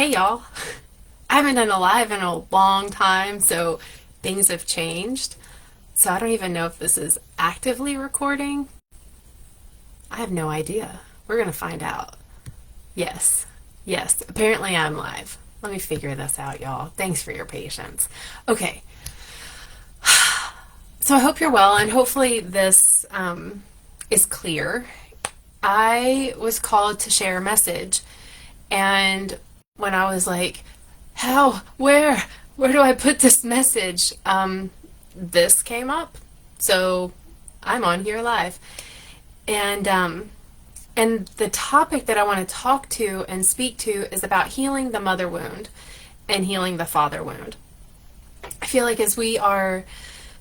Hey y'all, I haven't done a live in a long time, so things have changed. So I don't even know if this is actively recording. I have no idea. We're gonna find out. Yes, yes, apparently I'm live. Let me figure this out, y'all. Thanks for your patience. Okay, so I hope you're well, and hopefully this is clear. I was called to share a message, and when I was like, how, where do I put this message? This came up. So I'm on here live. And the topic that I want to talk to and speak to is about healing the mother wound and healing the father wound. I feel like as we are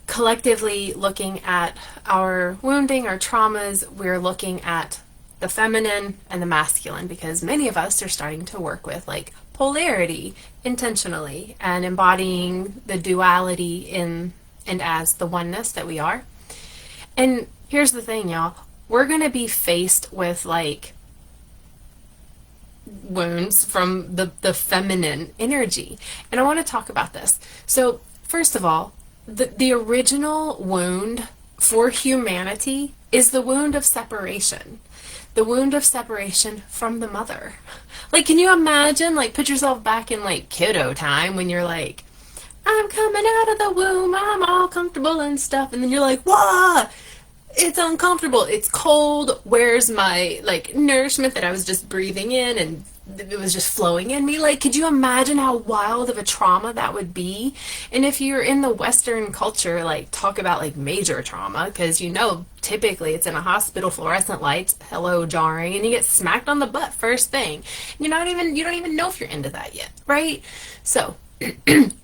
collectively looking at our wounding, our traumas, we're looking at the feminine and the masculine, because many of us are starting to work with like polarity intentionally and embodying the duality in and as the oneness that we are. And here's the thing, y'all. We're going to be faced with like wounds from the feminine energy. And I want to talk about this. So, first of all, the original wound for humanity is the wound of separation. The wound of separation from the mother. Like, can you imagine, like, put yourself back in, like, kiddo time when you're like, I'm coming out of the womb, I'm all comfortable and stuff, and then you're like, whoa, it's uncomfortable, it's cold, where's my, like, nourishment that I was just breathing in and it was just flowing in me? Like, could you imagine how wild of a trauma that would be? And if you're in the Western culture, like, talk about like major trauma, because typically it's in a hospital, fluorescent lights, hello jarring, and you get smacked on the butt first thing. You don't even know if you're into that yet, right? So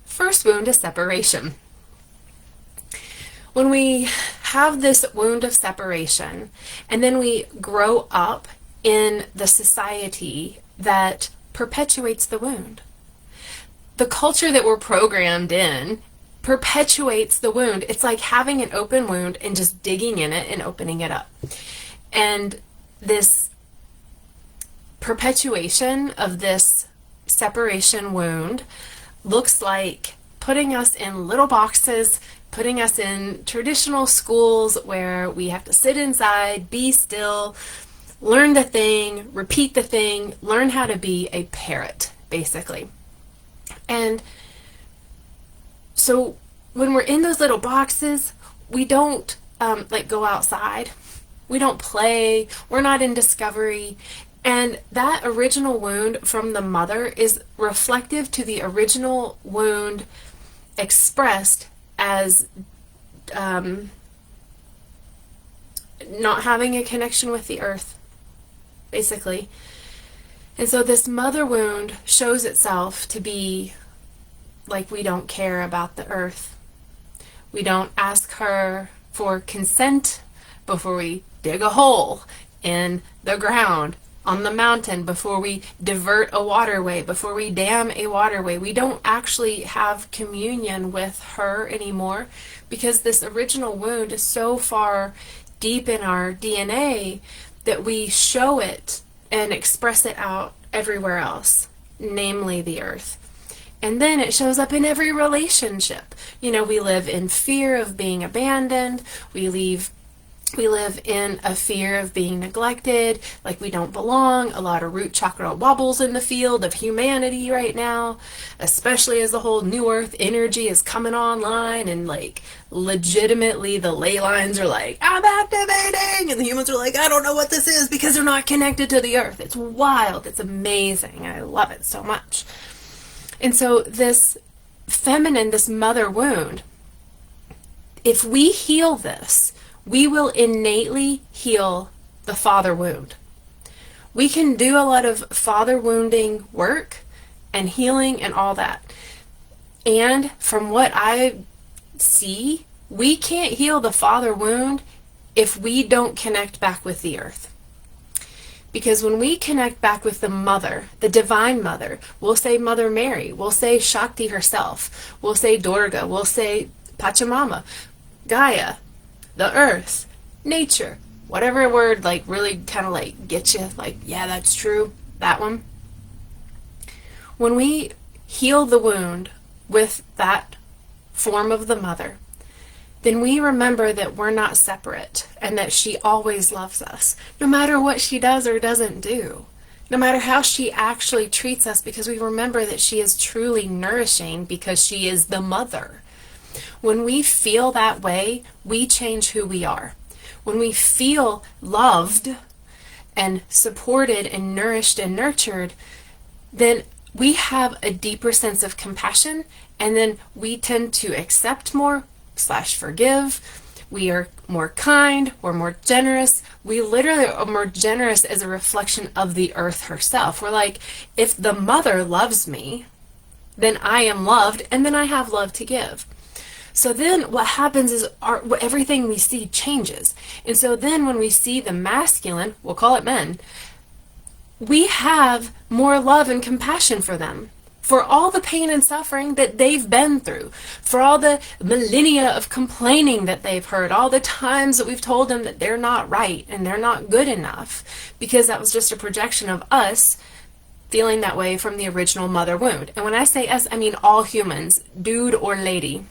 first wound is separation. When we have this wound of separation and then we grow up in the society that perpetuates the wound. The culture that we're programmed in perpetuates the wound. It's like having an open wound and just digging in it and opening it up. And this perpetuation of this separation wound looks like putting us in little boxes, putting us in traditional schools where we have to sit inside, be still, learn the thing, repeat the thing, learn how to be a parrot, basically. And so when we're in those little boxes, we don't like go outside. We don't play. We're not in discovery. And that original wound from the mother is reflective to the original wound expressed as not having a connection with the earth, basically. And so this mother wound shows itself to be like we don't care about the earth. We don't ask her for consent before we dig a hole in the ground, on the mountain, before we divert a waterway, before we dam a waterway. We don't actually have communion with her anymore because this original wound is so far deep in our DNA that we show it and express it out everywhere else, namely the earth. And then it shows up in every relationship. We live in fear of being abandoned. We live in a fear of being neglected, like we don't belong. A lot of root chakra wobbles in the field of humanity right now, especially as the whole new earth energy is coming online, and like legitimately the ley lines are like, I'm activating, and the humans are like, I don't know what this is, because they're not connected to the earth. It's wild. It's amazing. I love it so much. And so this feminine, this mother wound, if we heal this, we will innately heal the father wound. We can do a lot of father wounding work and healing and all that. And from what I see, we can't heal the father wound if we don't connect back with the earth. Because when we connect back with the mother, the divine mother, we'll say Mother Mary, we'll say Shakti herself, we'll say Durga, we'll say Pachamama, Gaia, the earth, nature, whatever word like really kind of like gets you, like, yeah, that's true, that one. When we heal the wound with that form of the mother, then we remember that we're not separate and that she always loves us, no matter what she does or doesn't do, no matter how she actually treats us, because we remember that she is truly nourishing because she is the mother. When we feel that way, we change who we are. When we feel loved and supported and nourished and nurtured, then we have a deeper sense of compassion, and then we tend to accept more / forgive. We are more kind, we're more generous. We literally are more generous as a reflection of the earth herself. We're like, if the mother loves me, then I am loved, and then I have love to give. So then what happens is everything we see changes. And so then when we see the masculine, we'll call it men, we have more love and compassion for them, for all the pain and suffering that they've been through, for all the millennia of complaining that they've heard, all the times that we've told them that they're not right and they're not good enough, because that was just a projection of us feeling that way from the original mother wound. And when I say us, I mean all humans, dude or lady.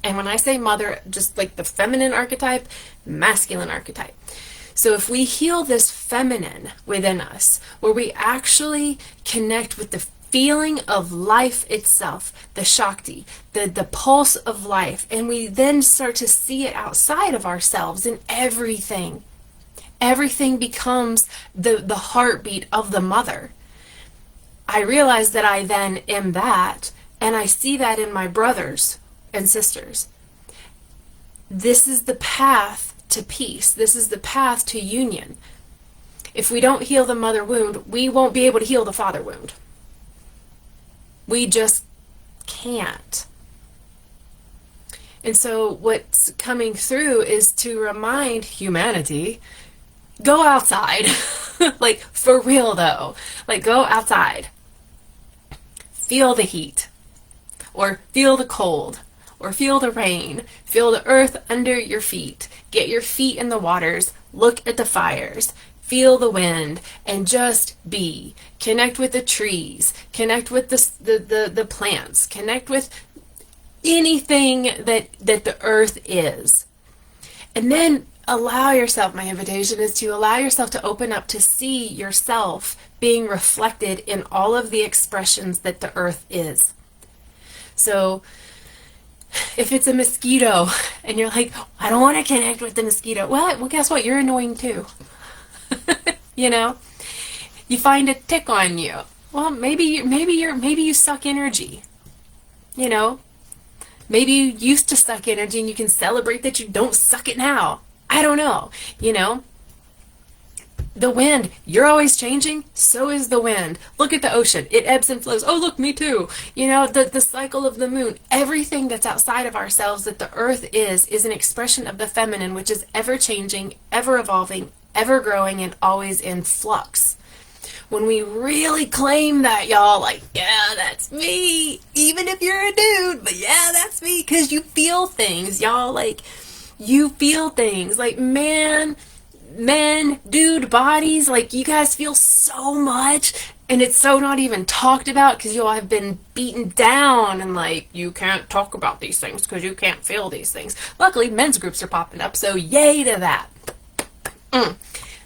And when I say mother, just like the feminine archetype, masculine archetype. So if we heal this feminine within us, where we actually connect with the feeling of life itself, the Shakti, the pulse of life, and we then start to see it outside of ourselves in everything. Everything becomes the heartbeat of the mother. I realize that I then am that, and I see that in my brothers and sisters. This is the path to peace. This is the path to union. If we don't heal the mother wound, we won't be able to heal the father wound. We just can't. And so what's coming through is to remind humanity, go outside. Like, for real though. Like, go outside. Feel the heat. Or feel the cold. Or feel the rain. Feel the earth under your feet. Get your feet in the waters. Look at the fires. Feel the wind, and just be. Connect with the trees. Connect with the plants. Connect with anything that the earth is. And then allow yourself, my invitation is to allow yourself to open up to see yourself being reflected in all of the expressions that the earth is. So if it's a mosquito and you're like, I don't want to connect with the mosquito. Well, guess what? You're annoying too. You know, you find a tick on you. Well, maybe you suck energy. You know, maybe you used to suck energy and you can celebrate that you don't suck it now. I don't know. You know, the wind, you're always changing. So is the wind. Look at the ocean. It ebbs and flows. Oh, look, me too. You know, the cycle of the moon, everything that's outside of ourselves that the earth is an expression of the feminine, which is ever changing, ever evolving, ever growing, and always in flux. When we really claim that, y'all, like, yeah, that's me, even if you're a dude, but yeah, that's me, because you feel things, y'all, like, you feel things, like, men, dude bodies, like, you guys feel so much, and it's so not even talked about, because you all have been beaten down, and, like, you can't talk about these things, because you can't feel these things. Luckily, men's groups are popping up, so yay to that.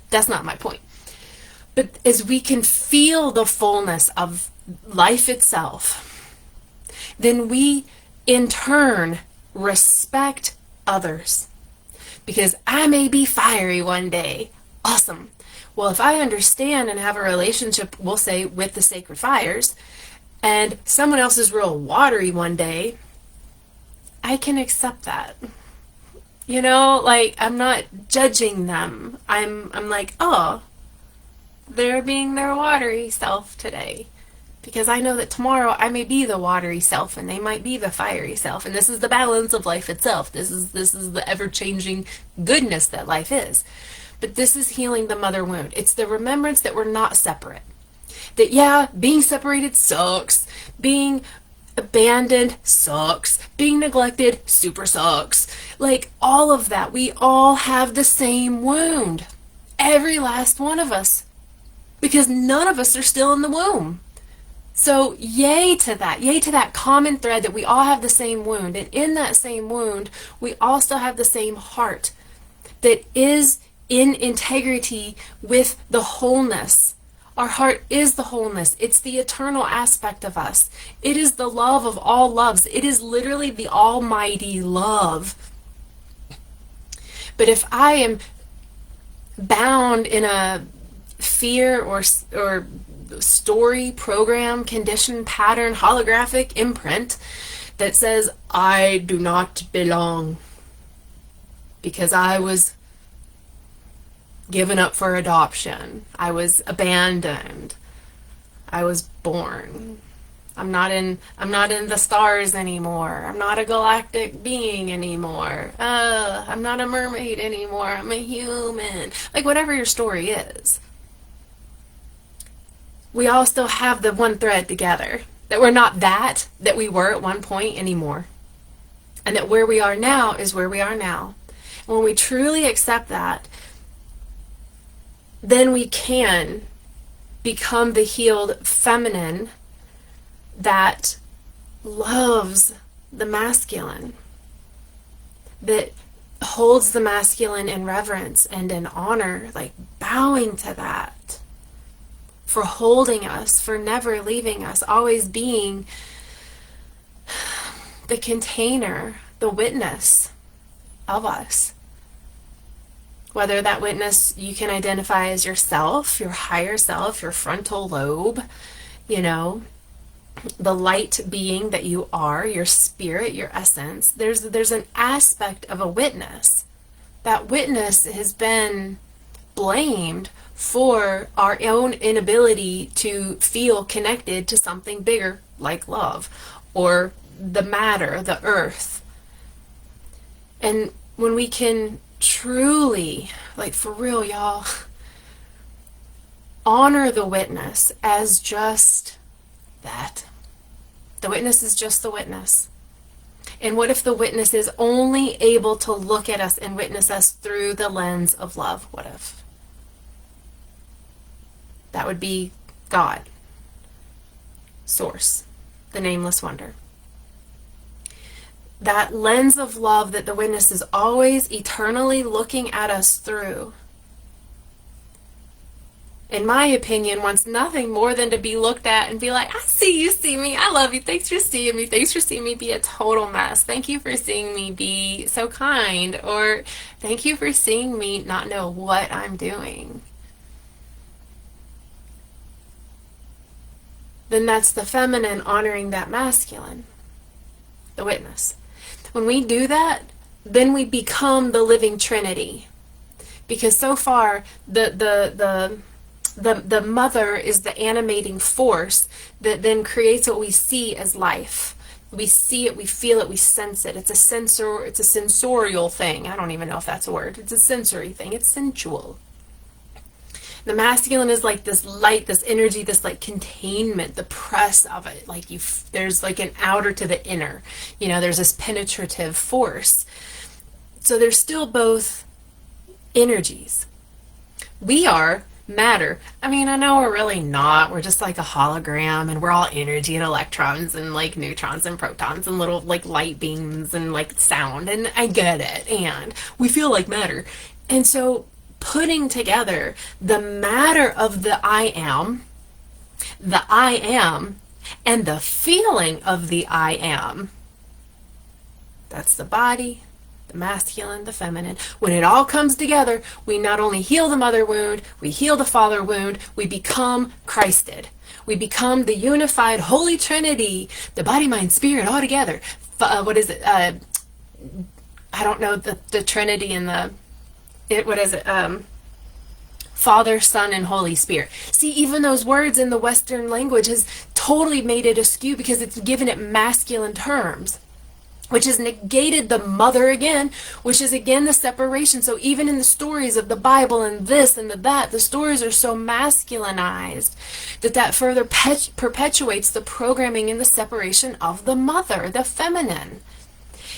That's not my point. But as we can feel the fullness of life itself, then we in turn respect others. Because I may be fiery one day. Awesome. Well, if I understand and have a relationship, we'll say, with the sacred fires, and someone else is real watery one day, I can accept that. You know, like, I'm not judging them. I'm like, oh, they're being their watery self today. Because I know that tomorrow I may be the watery self and they might be the fiery self. And this is the balance of life itself. This is the ever-changing goodness that life is. But this is healing the mother wound. It's the remembrance that we're not separate. That, yeah, being separated sucks. Being abandoned sucks. Being neglected super sucks. Like, all of that. We all have the same wound. Every last one of us. Because none of us are still in the womb. So yay to that. Yay to that common thread that we all have the same wound. And in that same wound, we also have the same heart that is in integrity with the wholeness. Our heart is the wholeness. It's the eternal aspect of us. It is the love of all loves. It is literally the almighty love. But if I am bound in a fear or story, program, condition, pattern, holographic imprint that says, I do not belong because I was given up for adoption, I was abandoned, I was born, I'm not in the stars anymore, I'm not a galactic being anymore, I'm not a mermaid anymore, I'm a human, like whatever your story is, we all still have the one thread together, that we're not that we were at one point anymore, and that where we are now is where we are now. And when we truly accept that, then we can become the healed feminine that loves the masculine, that holds the masculine in reverence and in honor, like bowing to that, for holding us, for never leaving us, always being the container, the witness of us. Whether that witness you can identify as yourself, your higher self, your frontal lobe, the light being that you are, your spirit, your essence. There's an aspect of a witness. That witness has been blamed for our own inability to feel connected to something bigger like love or the matter, the earth. And when we can truly, like for real, y'all, honor the witness as just that. The witness is just the witness. And what if the witness is only able to look at us and witness us through the lens of love? What if? That would be God, Source, the nameless wonder. That lens of love that the witness is always eternally looking at us through, in my opinion, wants nothing more than to be looked at and be like, I see you see me, I love you, thanks for seeing me, thanks for seeing me be a total mess, thank you for seeing me be so kind, or thank you for seeing me not know what I'm doing. Then that's the feminine honoring that masculine, the witness. When we do that, then we become the living Trinity. Because so far, the mother is the animating force that then creates what we see as life. We see it, we feel it, we sense it. It's a sensorial thing. I don't even know if that's a word. It's a sensory thing. It's sensual. The masculine is like this light, this energy, this like containment, the press of it. Like there's like an outer to the inner. There's this penetrative force. So there's still both energies. We are matter. I mean, I know we're really not. We're just like a hologram, and we're all energy and electrons and like neutrons and protons and little like light beams and like sound. And I get it. And we feel like matter. And so putting together the matter of the I am, and the feeling of the I am, that's the body, the masculine, the feminine. When it all comes together, we not only heal the mother wound, we heal the father wound, we become Christed. We become the unified Holy Trinity, the body, mind, spirit, all together. What is it? I don't know the Trinity and Father, Son, and Holy Spirit. See, even those words in the Western language has totally made it askew because it's given it masculine terms, which has negated the mother again, which is again the separation. So even in the stories of the Bible and this and that, the stories are so masculinized that further perpetuates the programming and the separation of the mother, the feminine.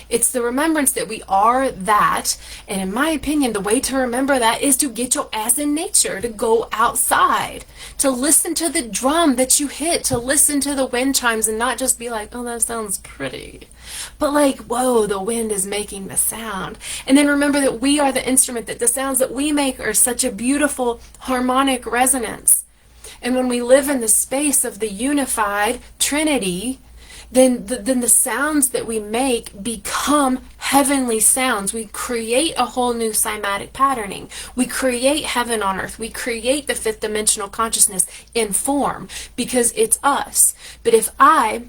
It's the remembrance that we are that. And in my opinion, the way to remember that is to get your ass in nature, to go outside, to listen to the drum that you hit, to listen to the wind chimes and not just be like, oh, that sounds pretty. But like, whoa, the wind is making the sound. And then remember that we are the instrument, that the sounds that we make are such a beautiful harmonic resonance. And when we live in the space of the unified Trinity, then the sounds that we make become heavenly sounds. We create a whole new cymatic patterning. We create heaven on earth. We create the fifth dimensional consciousness in form because it's us. But if I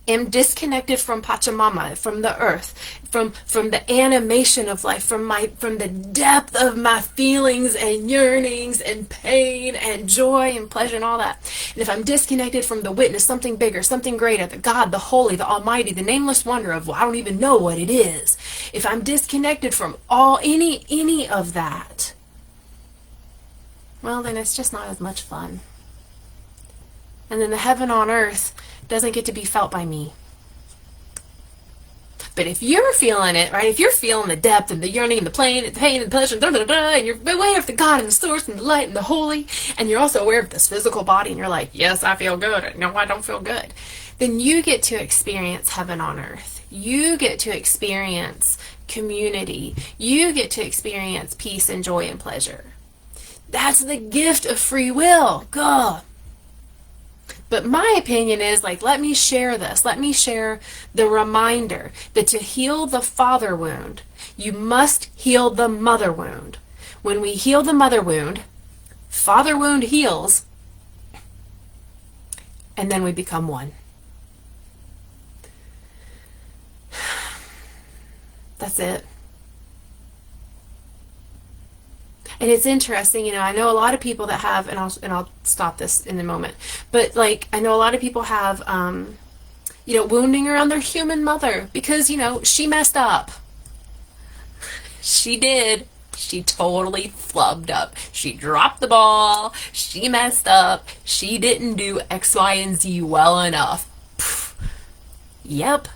am disconnected from Pachamama, from the earth, from the animation of life, from the depth of my feelings and yearnings and pain and joy and pleasure and all that. And if I'm disconnected from the witness, something bigger, something greater, the God, the Holy, the Almighty, the nameless wonder of, well, I don't even know what it is. If I'm disconnected from any of that, well, then it's just not as much fun. And then the heaven on earth doesn't get to be felt by me. But if you're feeling it, right, if you're feeling the depth and the yearning and the pain and the pleasure, and you're aware of the God and the source and the light and the holy, and you're also aware of this physical body, and you're like, yes, I feel good, no, I don't feel good, then you get to experience heaven on earth. You get to experience community. You get to experience peace and joy and pleasure. That's the gift of free will. God. But my opinion is, like, let me share this. Let me share the reminder that to heal the father wound, you must heal the mother wound. When we heal the mother wound, father wound heals, and then we become one. That's it. And it's interesting, you know, I know a lot of people that have, and I'll stop this in a moment, but like, I know a lot of people have, you know, wounding around their human mother because, you know, she messed up. She did. She totally flubbed up. She dropped the ball. She messed up. She didn't do X, Y, and Z well enough. Pfft. Yep.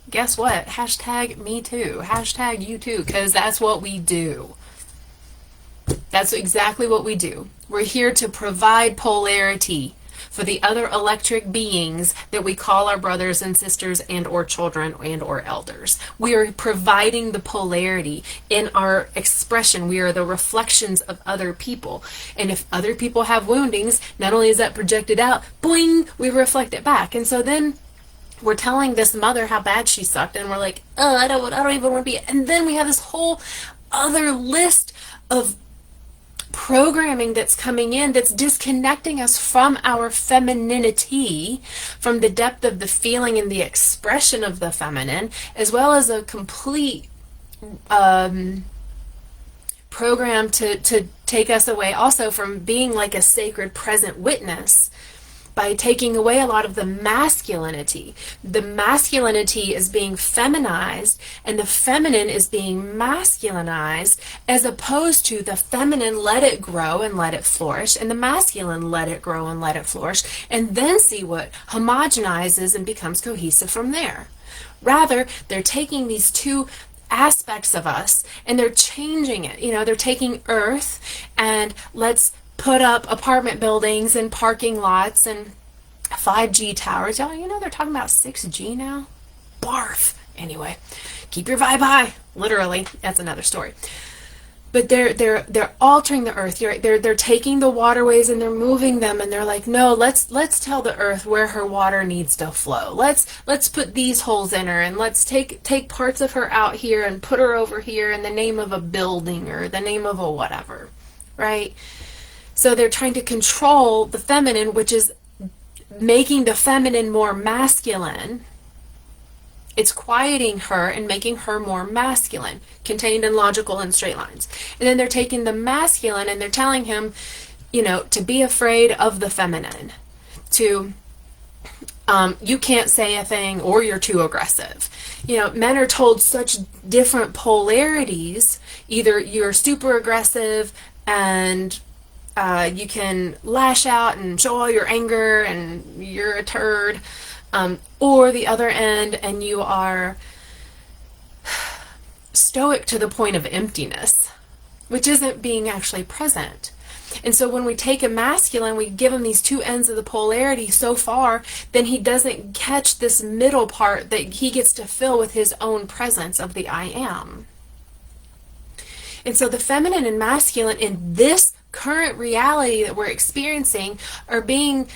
Guess what? Hashtag me too. Hashtag you too, because that's what we do. That's exactly what we do. We're here to provide polarity for the other electric beings that we call our brothers and sisters and or children and or elders. We are providing the polarity in our expression. We are the reflections of other people. And if other people have woundings, not only is that projected out, boing, we reflect it back. And so then we're telling this mother how bad she sucked, and we're like, oh, I don't even want to be. And then we have this whole other list of programming that's coming in that's disconnecting us from our femininity, from the depth of the feeling and the expression of the feminine, as well as a complete program to take us away also from being like a sacred present witness by taking away a lot of the masculinity. The masculinity is being feminized and the feminine is being masculinized, as opposed to the feminine, let it grow and let it flourish, and the masculine, let it grow and let it flourish, and then see what homogenizes and becomes cohesive from there. Rather, they're taking these two aspects of us and they're changing it. You know, they're taking earth and let's put up apartment buildings and parking lots and 5G towers. Y'all, you know they're talking about 6G now? Barf. Anyway, keep your vibe high. Literally, that's another story. But they're altering the earth. They're taking the waterways and they're moving them, and they're like, no, let's tell the earth where her water needs to flow. Let's put these holes in her, and let's take parts of her out here and put her over here in the name of a building or the name of a whatever, right? So they're trying to control the feminine, which is making the feminine more masculine. It's quieting her and making her more masculine, contained in logical and straight lines. And then they're taking the masculine and they're telling him, you know, to be afraid of the feminine, to you can't say a thing or you're too aggressive. You know, men are told such different polarities. Either you're super aggressive and you can lash out and show all your anger and you're a turd, or the other end and you are stoic to the point of emptiness, which isn't being actually present. And so when we take a masculine, we give him these two ends of the polarity so far, then he doesn't catch this middle part that he gets to fill with his own presence of the I am. And so the feminine and masculine in this current reality that we're experiencing are being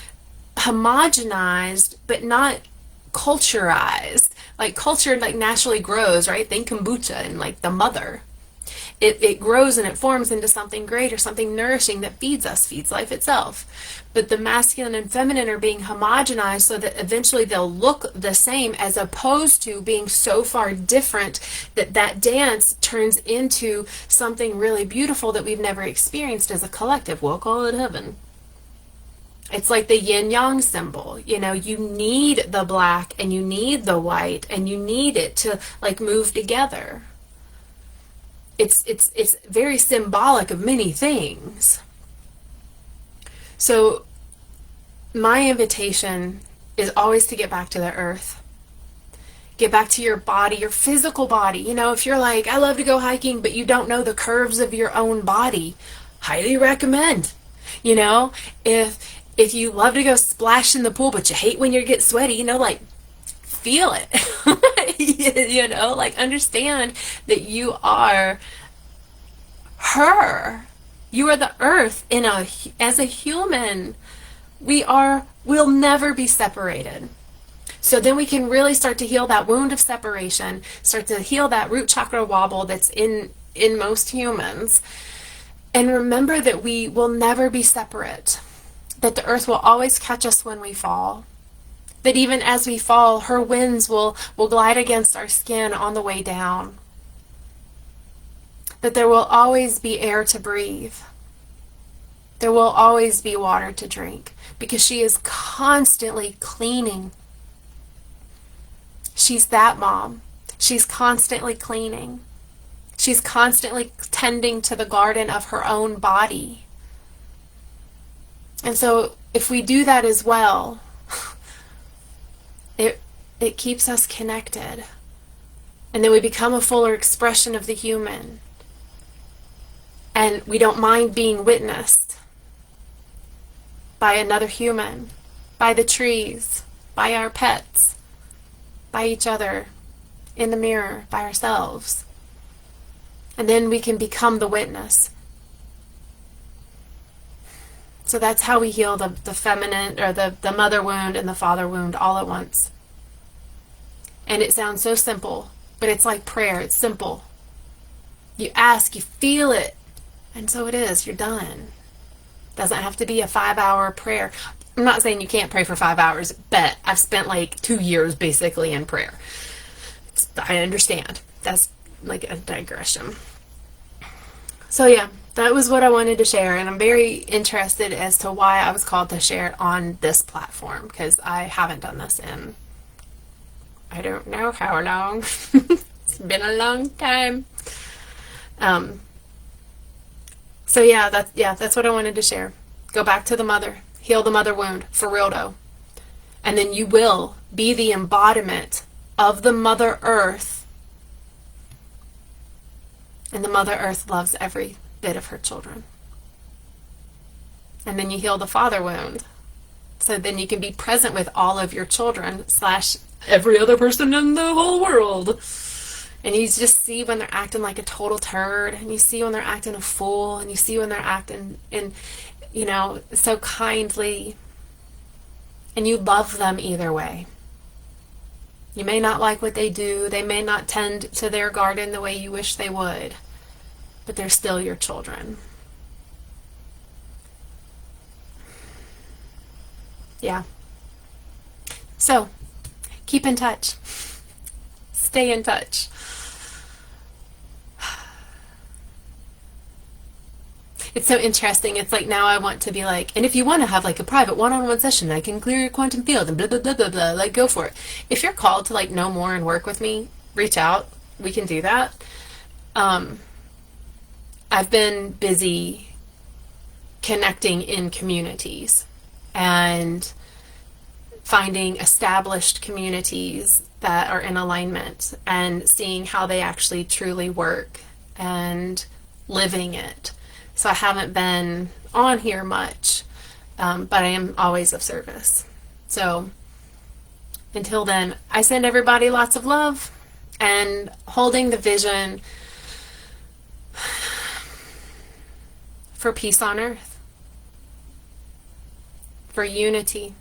homogenized, but not culturized. Like culture like naturally grows, right? Think kombucha and like the mother. It grows and it forms into something greater, something nourishing that feeds us, feeds life itself. But the masculine and feminine are being homogenized so that eventually they'll look the same, as opposed to being so far different that that dance turns into something really beautiful that we've never experienced as a collective. We'll call it heaven. It's like the yin-yang symbol. You know, you need the black and you need the white and you need it to like move together. It's very symbolic of many things. So my invitation is always to get back to the earth. Get back to your body, your physical body. You know, if you're like, I love to go hiking, but you don't know the curves of your own body, highly recommend. You know, if you love to go splash in the pool, but you hate when you get sweaty, you know, like, feel it. You know, like, understand that you are her. You are the earth as a human. We'll never be separated. So then we can really start to heal that wound of separation, start to heal that root chakra wobble that's in most humans. And remember that we will never be separate. That the earth will always catch us when we fall. That even as we fall, her winds will glide against our skin on the way down. That there will always be air to breathe. There will always be water to drink, because she is constantly cleaning. She's that mom. She's constantly cleaning. She's constantly tending to the garden of her own body. And so if we do that as well, it keeps us connected. And then we become a fuller expression of the human. And we don't mind being witnessed by another human, by the trees, by our pets, by each other, in the mirror, by ourselves. And then we can become the witness. So that's how we heal the feminine, or the mother wound and the father wound all at once. And it sounds so simple, but it's like prayer. It's simple. You ask, you feel it, and so it is. You're done. Doesn't have to be a 5-hour prayer. I'm not saying you can't pray for 5 hours, but I've spent like 2 years basically in prayer. I understand. That's like a digression. So yeah, that was what I wanted to share, and I'm very interested as to why I was called to share it on this platform, because I haven't done this in I don't know how long. It's been a long time. So yeah, that's what I wanted to share. Go back to the mother. Heal the mother wound, for real though. And then you will be the embodiment of the Mother Earth. And the Mother Earth loves every bit of her children. And then you heal the father wound. So then you can be present with all of your children / every other person in the whole world. And you just see when they're acting like a total turd, and you see when they're acting a fool, and you see when they're acting so kindly, and you love them either way. You may not like what they do, they may not tend to their garden the way you wish they would, but they're still your children. Yeah. So, keep in touch. Stay in touch. It's so interesting. It's like now I want to be like, and if you want to have like a private one-on-one session, I can clear your quantum field and blah, blah, blah, blah, blah, like go for it. If you're called to like know more and work with me, reach out. We can do that. I've been busy connecting in communities and finding established communities that are in alignment and seeing how they actually truly work and living it. So I haven't been on here much, but I am always of service. So until then, I send everybody lots of love and holding the vision for peace on earth, for unity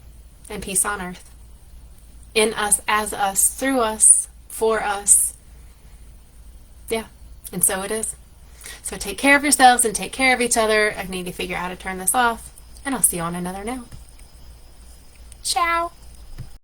and peace on earth, in us, as us, through us, for us. Yeah, and so it is. So take care of yourselves and take care of each other. I need to figure out how to turn this off, and I'll see you on another note. Ciao.